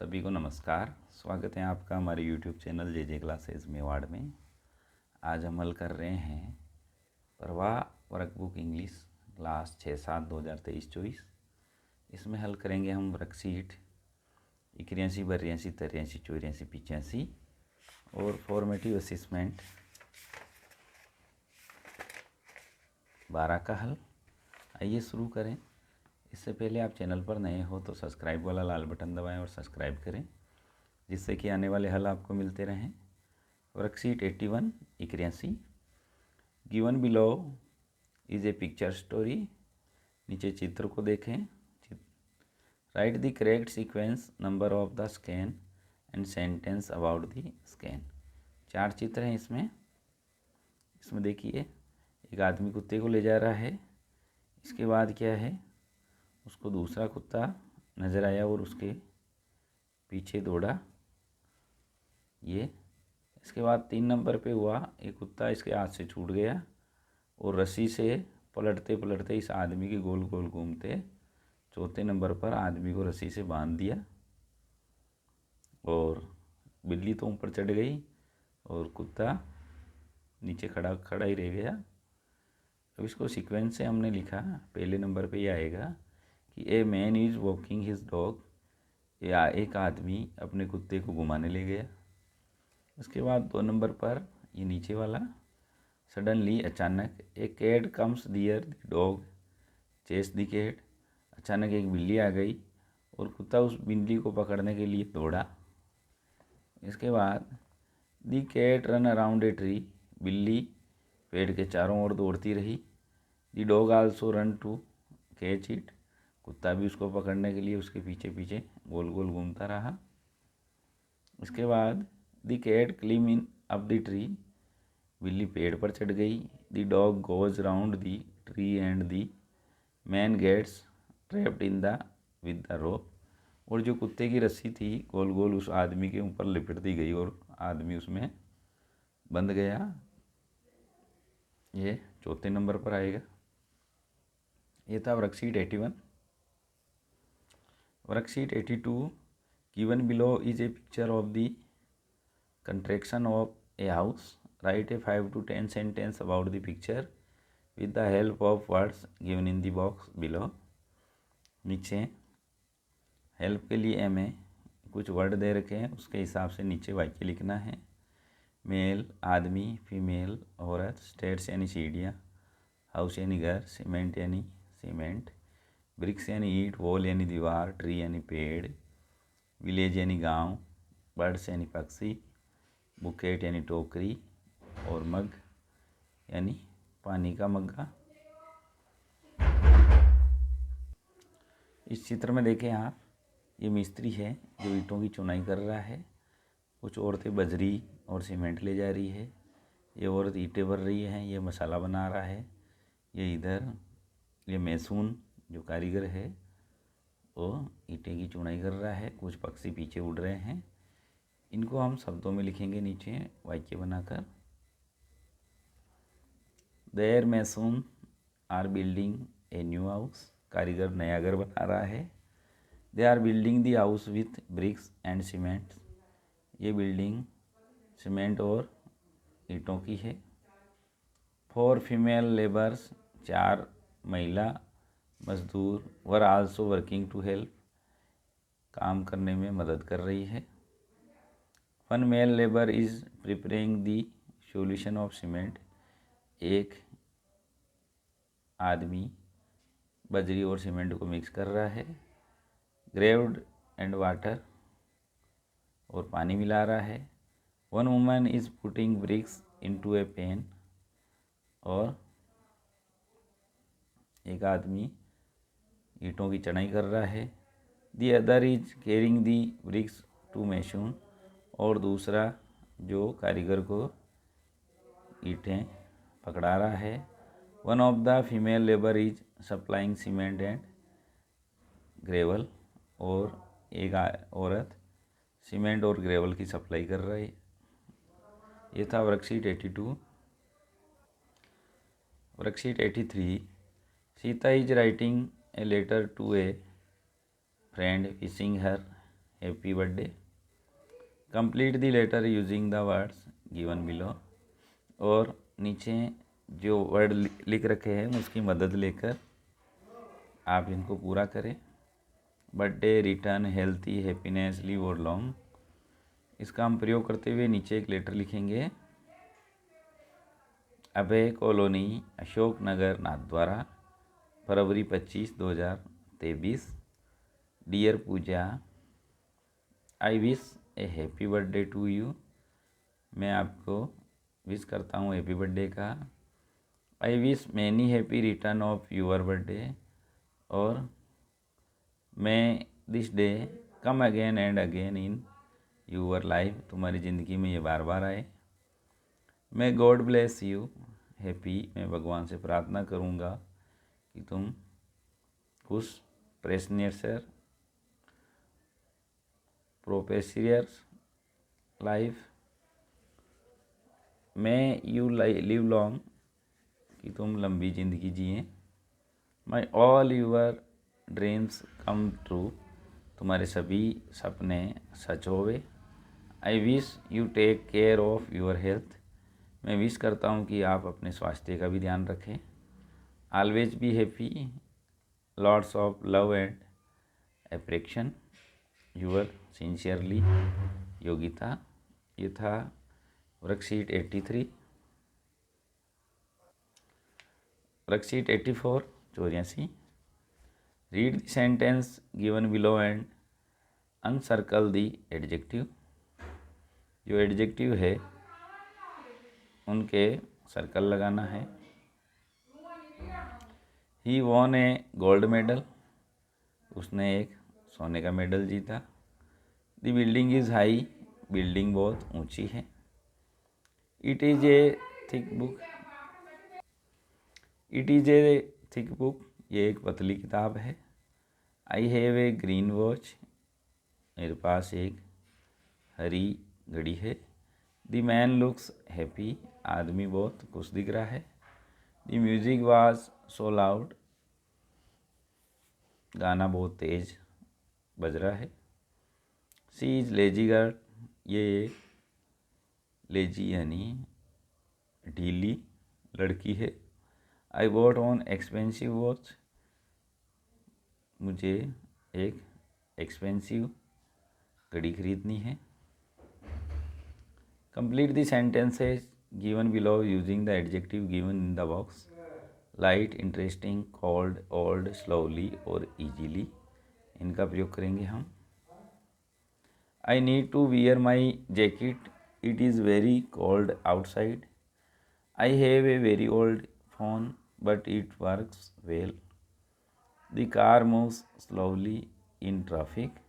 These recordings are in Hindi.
सभी को नमस्कार। स्वागत है आपका हमारे YouTube चैनल जे क्लासेस मेवाड़ में। आज हम हल कर रहे हैं प्रवाह वर्कबुक इंग्लिश क्लास 6/7/2023-24। इसमें हल करेंगे हम वर्कशीट 81, 82, 83, 84, 85 और फॉर्मेटिव असेसमेंट 12 का हल। आइए शुरू करें। इससे पहले आप चैनल पर नए हो तो सब्सक्राइब वाला लाल बटन दबाएं और सब्सक्राइब करें, जिससे कि आने वाले हल आपको मिलते रहें। Worksheet 81 81 given below is a picture story. नीचे चित्र को देखें। Right the correct sequence number of the scan and sentence about the scan. 4 चित्र हैं इसमें देखिए, एक आदमी कुत्ते को ले जा रहा है। इसके बाद क्या है, उसको दूसरा कुत्ता नज़र आया और उसके पीछे दौड़ा। इसके बाद 3 नंबर पे हुआ, एक कुत्ता इसके हाथ से छूट गया और रस्सी से पलटते पलटते इस आदमी के गोल गोल घूमते 4थे नंबर पर आदमी को रस्सी से बांध दिया और बिल्ली तो ऊपर चढ़ गई और कुत्ता नीचे खड़ा ही रह गया। अब इसको सीक्वेंस से हमने लिखा। पहले नंबर पे ये आएगा कि a man is walking his dog, या एक आदमी अपने कुत्ते को घुमाने ले गया। उसके बाद 2 नंबर पर ये नीचे वाला, सडनली अचानक a cat comes there the dog chase the cat. अचानक एक बिल्ली आ गई और कुत्ता उस बिल्ली को पकड़ने के लिए दौड़ा। इसके बाद the cat run around a tree, बिल्ली पेड़ के चारों ओर दौड़ती रही। The dog also run to catch it, कुत्ता भी उसको पकड़ने के लिए उसके पीछे पीछे गोल गोल घूमता रहा। इसके बाद the cat climbing up the tree, बिल्ली पेड़ पर चढ़ गई। The dog goes round the tree and the man gets trapped in the with the rope, और जो कुत्ते की रस्सी थी गोल गोल उस आदमी के ऊपर लिपट दी गई और आदमी उसमें बंध गया। ये 4थे नंबर पर आएगा। ये था worksheet 81। Worksheet 82 given below is a picture of the construction of a house. Right A 5 to 10 sentence about the picture with the help of words given in the box below. नीचे हेल्प के लिए हमें कुछ वर्ड दे रखे हैं, उसके हिसाब से नीचे वाक्य लिखना है। मेल आदमी, फीमेल औरत, स्टेट्स यानी सीढ़ियाँ, हाउस यानी घर, सीमेंट यानी सीमेंट, ब्रिक्स यानी ईंट, वॉल यानी दीवार, ट्री यानी पेड़, विलेज यानी गांव, बर्ड्स यानी पक्षी, बुकेट यानी टोकरी और मग यानी पानी का मग्गा। इस चित्र में देखें आप, ये मिस्त्री है जो ईंटों की चुनाई कर रहा है। कुछ औरतें बजरी और सीमेंट ले जा रही है। ये औरत ईंटें भर रही है, ये मसाला बना रहा है। ये मैसून जो कारीगर है वो ईंटें की चुनाई कर रहा है। कुछ पक्षी पीछे उड़ रहे हैं। इनको हम शब्दों में लिखेंगे नीचे वाक्य बनाकर। There mason are building a new house, कारीगर नया घर बना रहा है। They are building the house with bricks and cement, ये बिल्डिंग सीमेंट और ईंटों की है। 4 फीमेल लेबर्स, 4 महिला मजदूर, were also working to help, काम करने में मदद कर रही है। 1 male labour is preparing the solution of cement, एक आदमी बजरी और सीमेंट को मिक्स कर रहा है। ग्रेव्ड एंड वाटर, और पानी मिला रहा है। 1 woman is putting bricks into a pan, और एक आदमी ईंटों की चढ़ाई कर रहा है। The other is carrying the bricks to mason, और दूसरा जो कारीगर को ईंटें पकड़ा रहा है। 1 of the female labour is supplying cement and gravel, और एक औरत सीमेंट और ग्रेवल की सप्लाई कर रही है। ये था worksheet 82। Worksheet 83 Sita is writing a letter to a friend wishing her happy birthday. Complete the letter using the words given below. और नीचे जो वर्ड लिख रखे हैं उसकी मदद लेकर आप इनको पूरा करें। Birthday, return, healthy, happiness, live और लॉन्ग, इसका हम प्रयोग करते हुए नीचे एक लेटर लिखेंगे। Abhay colony, Ashok Nagar, Nathdwara, February 25, 2023। Dear Pooja, I wish a happy birthday to you. मैं आपको विश करता हूँ हैप्पी बर्थडे का। I wish many happy return of your birthday. और मैं this day come again and again in your life, तुम्हारी ज़िंदगी में ये बार बार आए। मैं गॉड ब्लेस यू हैप्पी, मैं भगवान से प्रार्थना करूँगा कि तुम खुश, प्रेसनियर, prosperous life, may you live long, कि तुम लंबी ज़िंदगी जिए। May all your dreams come true, तुम्हारे सभी सपने सच होवे। I wish you take care of your health, मैं विश करता हूँ कि आप अपने स्वास्थ्य का भी ध्यान रखें। Always be happy, lots of love and appreciation, your sincerely Yogita. ये था worksheet 83। Worksheet 84 84। Read the sentence given below and uncircle the adjective. जो एडजेक्टिव है उनके सर्कल लगाना है। He won a gold medal, उसने एक सोने का मेडल जीता। The building is high, building बहुत ऊंची है। It is a thick book, it is a thick book, ये एक पतली किताब है। आई हैव ए ग्रीन वॉच, मेरे पास एक हरी घड़ी है। द मैन लुक्स हैप्पी, आदमी बहुत खुश दिख रहा है। The music was so loud, गाना बहुत तेज बज रहा है। सी इज लेजी गर्ल, ये लेजी यानी ढीली लड़की है। I want an expensive watch, मुझे एक एक्सपेंसिव घड़ी खरीदनी है। Complete the sentences given below using the adjective given in the box. Light, interesting, cold, old, slowly और इजीली, इनका प्रयोग करेंगे हम। I need to wear my jacket, it is very cold outside. I have a very old phone but it works well. The car moves slowly in traffic.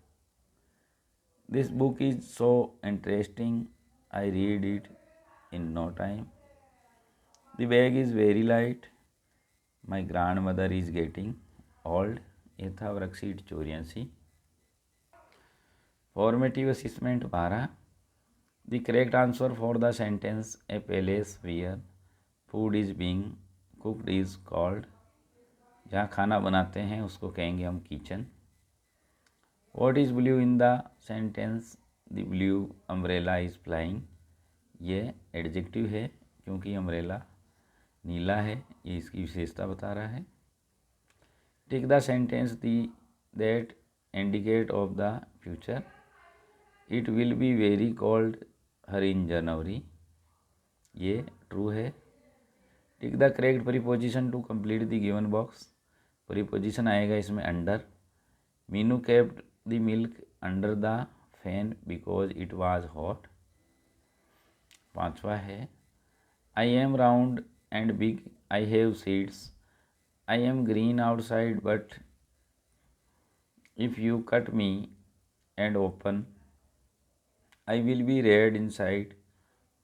This book is so interesting, I read it in no time. The bag is very light, my grandmother is getting old. ये था worksheet 84। Formative assessment 12। The correct answer for the sentence a place where food is being cooked is called, जहाँ खाना बनाते हैं उसको कहेंगे हम kitchen. What is blue in the sentence, the blue umbrella is flying, ये एडजेक्टिव है क्योंकि अम्ब्रेला नीला है, ये इसकी विशेषता बता रहा है। Tick the sentence that indicate of the future, it will be very cold here in January, ये ट्रू है। Tick the correct preposition to complete the given box, preposition आएगा इसमें under. Meenu kept the milk under the fan because it was hot. 5वां है I am round and big, I have seeds, I am green outside but if you cut me and open I will be red inside.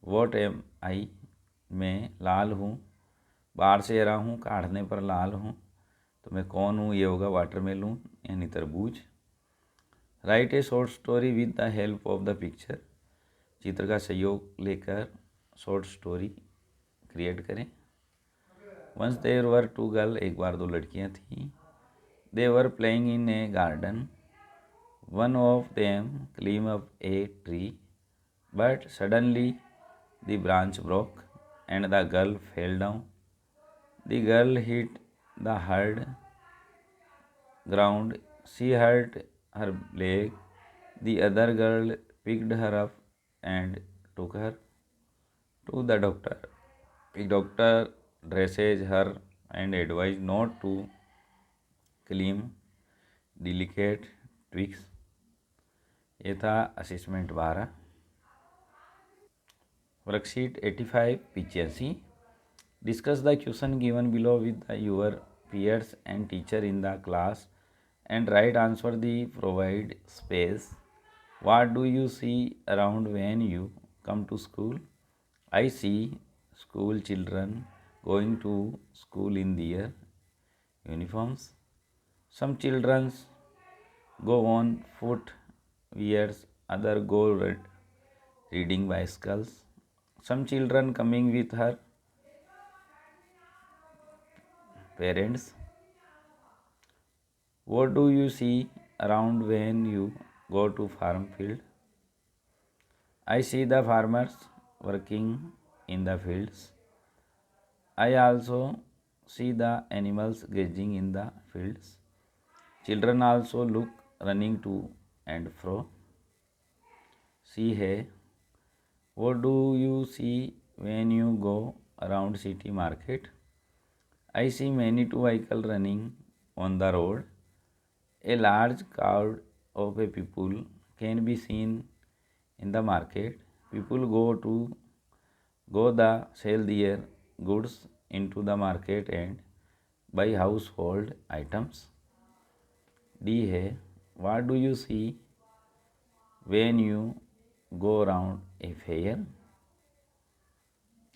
What am I, मैं लाल हूँ, बाहर से हरा हूँ, काटने पर लाल हूँ, तो मैं कौन हूँ, ये होगा वाटरमेलन यानी तरबूज। Write a short story with the help of the picture, चित्र का सहयोग लेकर शॉर्ट स्टोरी क्रिएट करें। Once there were two girl, एक बार दो लड़कियां थीं। They were playing in a garden, One of them climbed up a tree, but suddenly the branch broke and the girl fell down. The girl hit the hard ground. She hurt her leg. The other girl picked her up and took her to the doctor. The doctor dresses her and advised not to climb delicate twigs. ये था assessment 12। Worksheet 85 85। Discuss the question given below with your peers and teacher in the class and write answer the provide space. What do you see around when you come to school? I see school children going to school in their uniforms. Some children go on foot, whereas other go riding bicycles. Some children coming with her parents. What do you see around when you go to farm field? I see the farmers working in the fields. I also see the animals grazing in the fields. Children also look running to and fro. See here. What do you see when you go around city market? I see many vehicles running on the road. A large crowd of people can be seen in the market. People go the sell their goods into the market and buy household items. D है, what do you see when you go around a fair?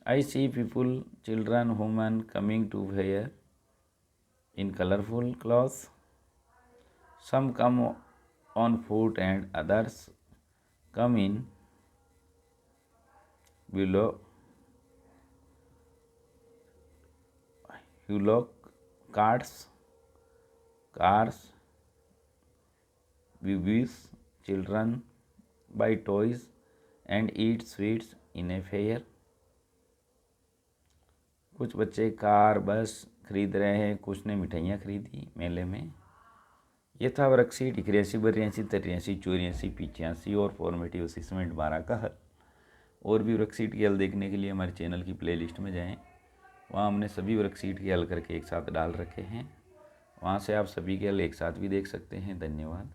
I see people, children, women coming to fair in colorful clothes. Some come on foot and others come in below carts, cars, babies. Children buy toys and eat sweets in a fair. कुछ बच्चे कार बस खरीद रहे हैं, कुछ ने मिठाइयाँ खरीदी मेले में। ये था वर्कशीट 81 82 83 84 85 और फॉर्मेटिव असेसमेंट 12 का हल। और भी वर्कशीट के हल देखने के लिए हमारे चैनल की प्लेलिस्ट में जाएं, वहाँ हमने सभी वर्कशीट के हल करके एक साथ डाल रखे हैं। वहाँ से आप सभी के हल एक साथ भी देख सकते हैं। धन्यवाद।